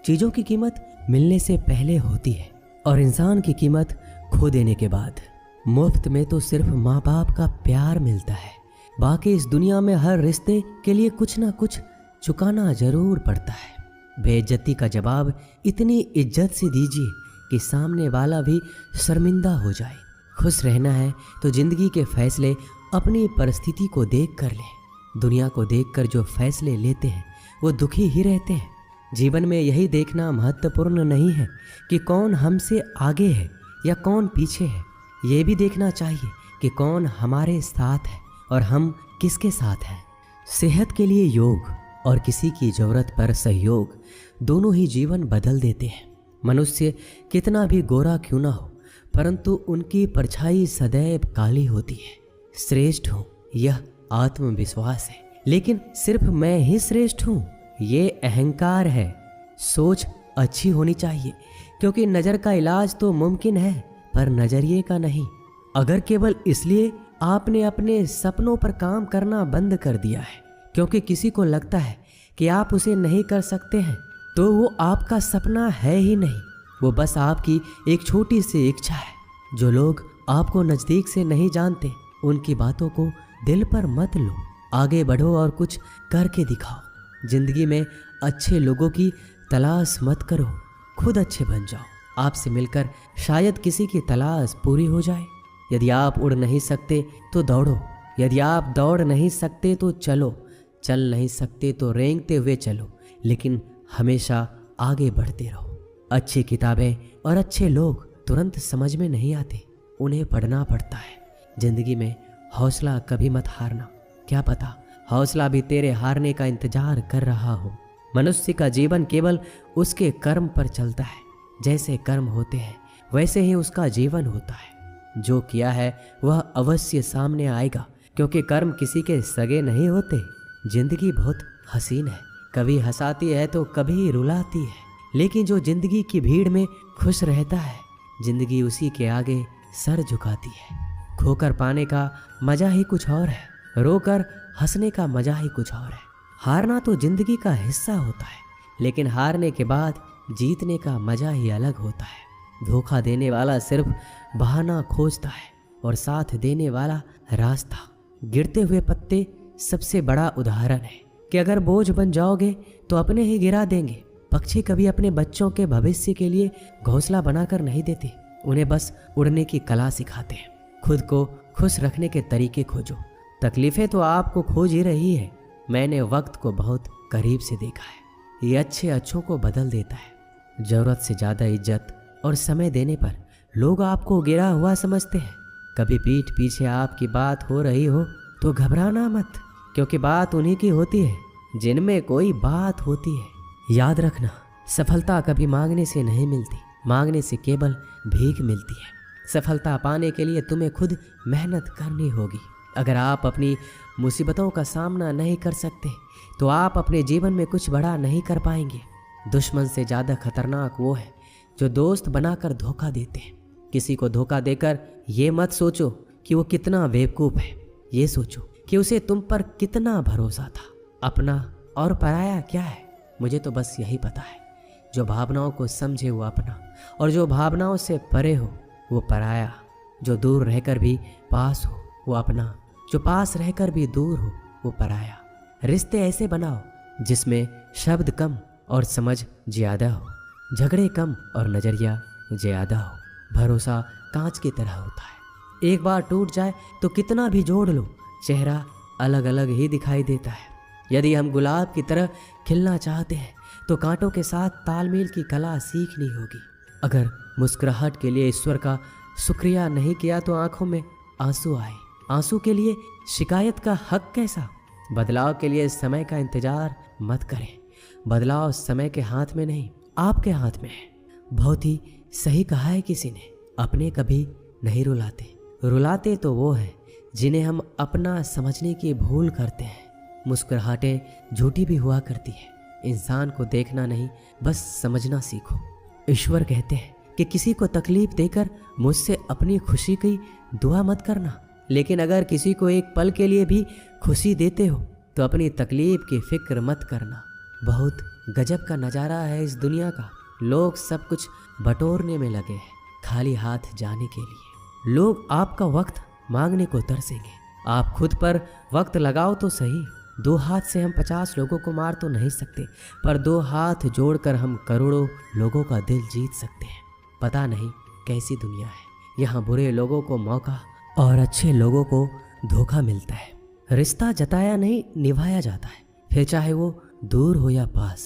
चीज़ों की कीमत मिलने से पहले होती है और इंसान की कीमत खो देने के बाद। मुफ्त में तो सिर्फ माँ बाप का प्यार मिलता है, बाकी इस दुनिया में हर रिश्ते के लिए कुछ ना कुछ चुकाना जरूर पड़ता है। बेइज्जती का जवाब इतनी इज्जत से दीजिए कि सामने वाला भी शर्मिंदा हो जाए। खुश रहना है तो जिंदगी के फैसले अपनी परिस्थिति को देख कर लें। दुनिया को देखकर जो फैसले लेते हैं वो दुखी ही रहते हैं। जीवन में यही देखना महत्वपूर्ण नहीं है कि कौन हमसे आगे है या कौन पीछे है, ये भी देखना चाहिए कि कौन हमारे साथ है और हम किसके साथ हैं। सेहत के लिए योग और किसी की ज़रूरत पर सहयोग दोनों ही जीवन बदल देते हैं। मनुष्य कितना भी गोरा क्यों ना हो, परंतु उनकी परछाई सदैव काली होती है। श्रेष्ठ हूँ यह आत्मविश्वास है, लेकिन सिर्फ मैं ही श्रेष्ठ हूँ ये अहंकार है। सोच अच्छी होनी चाहिए, क्योंकि नज़र का इलाज तो मुमकिन है पर नज़रिए का नहीं। अगर केवल इसलिए आपने अपने सपनों पर काम करना बंद कर दिया है क्योंकि किसी को लगता है कि आप उसे नहीं कर सकते हैं, तो वो आपका सपना है ही नहीं, वो बस आपकी एक छोटी सी इच्छा है। जो लोग आपको नज़दीक से नहीं जानते उनकी बातों को दिल पर मत लो। आगे बढ़ो और कुछ करके दिखाओ। जिंदगी में अच्छे लोगों की तलाश मत करो, खुद अच्छे बन जाओ। आपसे मिलकर शायद किसी की तलाश पूरी हो जाए। यदि आप उड़ नहीं सकते तो दौड़ो, यदि आप दौड़ नहीं सकते तो चलो, चल नहीं सकते तो रेंगते हुए चलो, लेकिन हमेशा आगे बढ़ते रहो। अच्छी किताबें और अच्छे लोग तुरंत समझ में नहीं आते, उन्हें पढ़ना पड़ता है। जिंदगी में हौसला कभी मत हारना, क्या पता हौसला भी तेरे हारने का इंतजार कर रहा हो। मनुष्य का जीवन केवल उसके कर्म पर चलता है। जैसे कर्म होते हैं वैसे ही उसका जीवन होता है। जो किया है वह अवश्य सामने आएगा, क्योंकि कर्म किसी के सगे नहीं होते। जिंदगी बहुत हसीन है, कभी हंसाती है तो कभी रुलाती है, लेकिन जो जिंदगी की भीड़ में खुश रहता है जिंदगी उसी के आगे सर झुकाती है। खोकर पाने का मजा ही कुछ और है, रोकर हंसने का मजा ही कुछ और है। हारना तो जिंदगी का हिस्सा होता है, लेकिन हारने के बाद जीतने का मजा ही अलग होता है। धोखा देने वाला सिर्फ बहाना खोजता है और साथ देने वाला रास्ता। गिरते हुए पत्ते सबसे बड़ा उदाहरण है कि अगर बोझ बन जाओगे तो अपने ही गिरा देंगे। पक्षी कभी अपने बच्चों के भविष्य के लिए घोंसला बनाकर नहीं देते, उन्हें बस उड़ने की कला सिखाते हैं। खुद को खुश रखने के तरीके खोजो। तकलीफें तो आपको खोज ही रही है। मैंने वक्त को बहुत करीब से देखा है, ये अच्छे अच्छों को बदल देता है। ज़रूरत से ज़्यादा इज्जत और समय देने पर लोग आपको गिरा हुआ समझते हैं। कभी पीठ पीछे आपकी बात हो रही हो तो घबराना मत, क्योंकि बात उन्हीं की होती है जिनमें कोई बात होती है। याद रखना, सफलता कभी मांगने से नहीं मिलती, मांगने से केवल भीख मिलती है। सफलता पाने के लिए तुम्हें खुद मेहनत करनी होगी। अगर आप अपनी मुसीबतों का सामना नहीं कर सकते तो आप अपने जीवन में कुछ बड़ा नहीं कर पाएंगे। दुश्मन से ज़्यादा खतरनाक वो है जो दोस्त बनाकर धोखा देते हैं। किसी को धोखा देकर ये मत सोचो कि वो कितना बेवकूफ़ है, ये सोचो कि उसे तुम पर कितना भरोसा था। अपना और पराया क्या है, मुझे तो बस यही पता है। जो भावनाओं को समझे वो अपना, और जो भावनाओं से परे हो वो पराया। जो दूर रहकर भी पास हो वो अपना, जो पास रहकर भी दूर हो वो पराया। रिश्ते ऐसे बनाओ जिसमें शब्द कम और समझ ज़्यादा हो, झगड़े कम और नज़रिया ज़्यादा हो। भरोसा कांच की तरह होता है, एक बार टूट जाए तो कितना भी जोड़ लो चेहरा अलग अलग ही दिखाई देता है। यदि हम गुलाब की तरह खिलना चाहते हैं तो कांटों के साथ तालमेल की कला सीखनी होगी। अगर मुस्कुराहट के लिए ईश्वर का शुक्रिया नहीं किया तो आंखों में आंसू आए। आंसू के लिए शिकायत का हक कैसा। बदलाव के लिए समय का इंतजार मत करें। बदलाव समय के हाथ में नहीं, आपके हाथ में है। बहुत ही सही कहा है किसी ने, अपने कभी नहीं रुलाते, रुलाते तो वो हैं जिन्हें हम अपना समझने की भूल करते हैं। मुस्कुराहटें झूठी भी हुआ करती है। इंसान को देखना नहीं, बस समझना सीखो। ईश्वर कहते हैं कि किसी को तकलीफ देकर मुझसे अपनी खुशी की दुआ मत करना, लेकिन अगर किसी को एक पल के लिए भी खुशी देते हो तो अपनी तकलीफ की फिक्र मत करना। बहुत गजब का नज़ारा है इस दुनिया का। लोग सब कुछ बटोरने में लगे हैं, खाली हाथ जाने के लिए। लोग आपका वक्त मांगने को तरसेंगे। आप खुद पर वक्त लगाओ तो सही। 2 हाथ से हम 50 लोगों को मार तो नहीं सकते, पर 2 हाथ जोड़कर हम करोड़ों लोगों का दिल जीत सकते हैं। पता नहीं कैसी दुनिया है, यहाँ बुरे लोगों को मौका और अच्छे लोगों को धोखा मिलता है। रिश्ता जताया नहीं निभाया जाता है, फिर चाहे वो दूर हो या पास।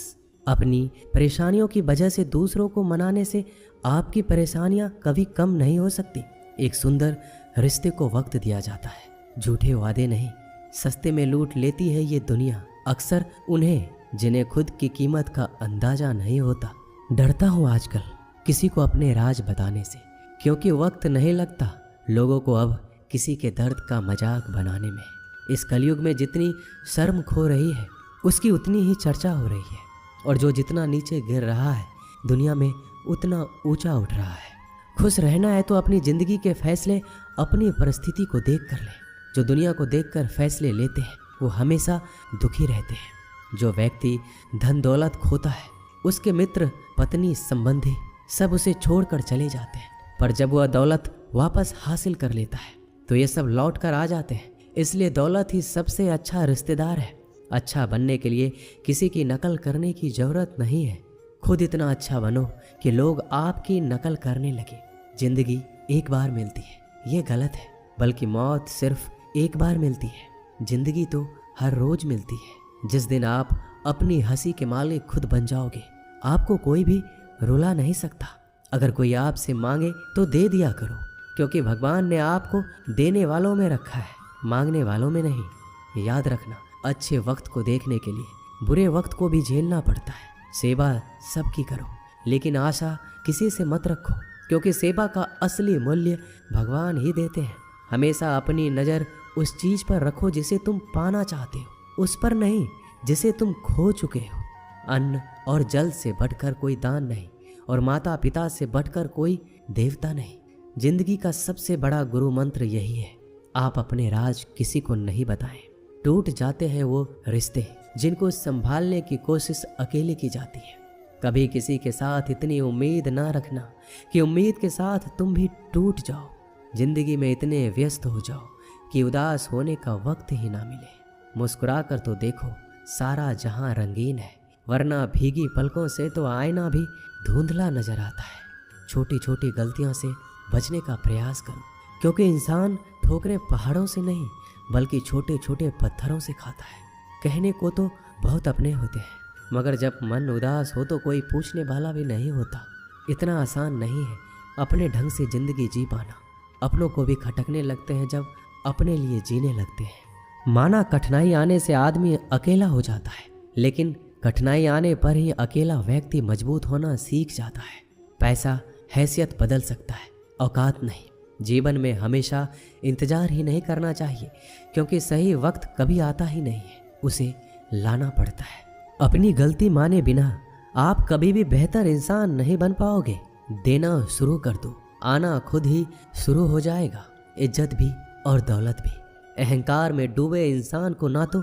अपनी परेशानियों की वजह से दूसरों को मनाने से आपकी परेशानियां कभी कम नहीं हो सकती। एक सुंदर रिश्ते को वक्त दिया जाता है, झूठे वादे नहीं। सस्ते में लूट लेती है ये दुनिया अक्सर उन्हें जिन्हें खुद की कीमत का अंदाजा नहीं होता। डरता हूँ आजकल किसी को अपने राज बताने से, क्योंकि वक्त नहीं लगता लोगों को अब किसी के दर्द का मजाक बनाने में। इस कलयुग में जितनी शर्म खो रही है उसकी उतनी ही चर्चा हो रही है, और जो जितना नीचे गिर रहा है दुनिया में उतना ऊंचा उठ रहा है। खुश रहना है तो अपनी ज़िंदगी के फैसले अपनी परिस्थिति को देख कर लें। जो दुनिया को देखकर फैसले लेते हैं वो हमेशा दुखी रहते हैं। जो व्यक्ति धन दौलत खोता है उसके मित्र पत्नी संबंधी सब उसे छोड़कर चले जाते हैं, पर जब वह दौलत वापस हासिल कर लेता है तो ये सब लौट कर आ जाते हैं। इसलिए दौलत ही सबसे अच्छा रिश्तेदार है। अच्छा बनने के लिए किसी की नकल करने की ज़रूरत नहीं है। खुद इतना अच्छा बनो कि लोग आपकी नकल करने लगे। जिंदगी एक बार मिलती है ये गलत है, बल्कि मौत सिर्फ एक बार मिलती है। जिंदगी तो हर रोज मिलती है। जिस दिन आप अपनी हंसी के मालिक खुद बन जाओगे आपको कोई भी रुला नहीं सकता। अगर कोई आपसे मांगे तो दे दिया करो, क्योंकि भगवान ने आपको देने वालों में रखा है, मांगने वालों में नहीं। याद रखना, अच्छे वक्त को देखने के लिए बुरे वक्त को भी झेलना पड़ता है। सेवा सबकी करो, लेकिन आशा किसी से मत रखो, क्योंकि सेवा का असली मूल्य भगवान ही देते हैं। हमेशा अपनी नज़र उस चीज़ पर रखो जिसे तुम पाना चाहते हो, उस पर नहीं जिसे तुम खो चुके हो। अन्न और जल से बढ़कर कोई दान नहीं, और माता पिता से बढ़कर कोई देवता नहीं। जिंदगी का सबसे बड़ा गुरु मंत्र यही है, आप अपने राज किसी को नहीं बताएं। टूट जाते हैं वो रिश्ते जिनको संभालने की कोशिश अकेले की जाती है। कभी किसी के साथ इतनी उम्मीद ना रखना कि उम्मीद के साथ तुम भी टूट जाओ। जिंदगी में इतने व्यस्त हो जाओ कि उदास होने का वक्त ही ना मिले। मुस्कुरा कर तो देखो, सारा जहां रंगीन है, वरना भीगी पलकों से तो आईना भी धुंधला नजर आता है। छोटी छोटी गलतियों से बचने का प्रयास करो, क्योंकि इंसान ठोकरें पहाड़ों से नहीं बल्कि छोटे छोटे पत्थरों से खाता है। कहने को तो बहुत अपने होते हैं, मगर जब मन उदास हो तो कोई पूछने वाला भी नहीं होता। इतना आसान नहीं है अपने ढंग से जिंदगी जी पाना। अपनों को भी खटकने लगते हैं जब अपने लिए जीने लगते हैं। माना कठिनाई आने से आदमी अकेला हो जाता है, लेकिन कठिनाई आने पर ही अकेला व्यक्ति मजबूत होना सीख जाता है। पैसा हैसियत बदल सकता है, औकात नहीं। जीवन में हमेशा इंतजार ही नहीं करना चाहिए, क्योंकि सही वक्त कभी आता ही नहीं है, उसे लाना पड़ता है। अपनी गलती माने बिना आप कभी भी बेहतर इंसान नहीं बन पाओगे। देना शुरू कर दो, आना खुद ही शुरू हो जाएगा। इज्जत भी और दौलत भी। अहंकार में डूबे इंसान को ना तो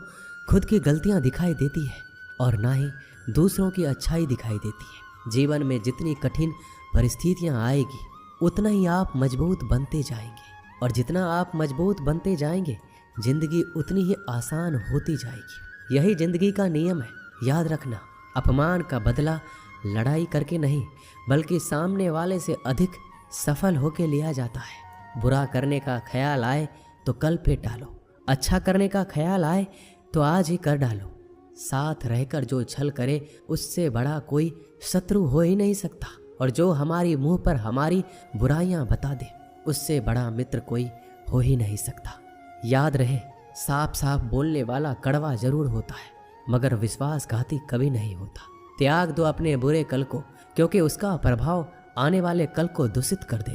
खुद की गलतियां दिखाई देती है और ना ही दूसरों की अच्छाई दिखाई देती है। जीवन में जितनी कठिन परिस्थितियां आएगी उतना ही आप मजबूत बनते जाएंगे, और जितना आप मजबूत बनते जाएंगे जिंदगी उतनी ही आसान होती जाएगी। यही जिंदगी का नियम है। याद रखना, अपमान का बदला लड़ाई करके नहीं बल्कि सामने वाले से अधिक सफल होके लिया जाता है। बुरा करने का ख्याल आए तो कल पे टालो, अच्छा करने का ख्याल आए तो आज ही कर डालो। साथ रहकर जो छल करे उससे बड़ा कोई शत्रु हो ही नहीं सकता, और जो हमारी मुंह पर हमारी बुराइयां बता दे उससे बड़ा मित्र कोई हो ही नहीं सकता। याद रहे, साफ साफ बोलने वाला कड़वा जरूर होता है, मगर विश्वासघाती कभी नहीं होता। त्याग दो अपने बुरे कल को, क्योंकि उसका प्रभाव आने वाले कल को दूषित कर देगा।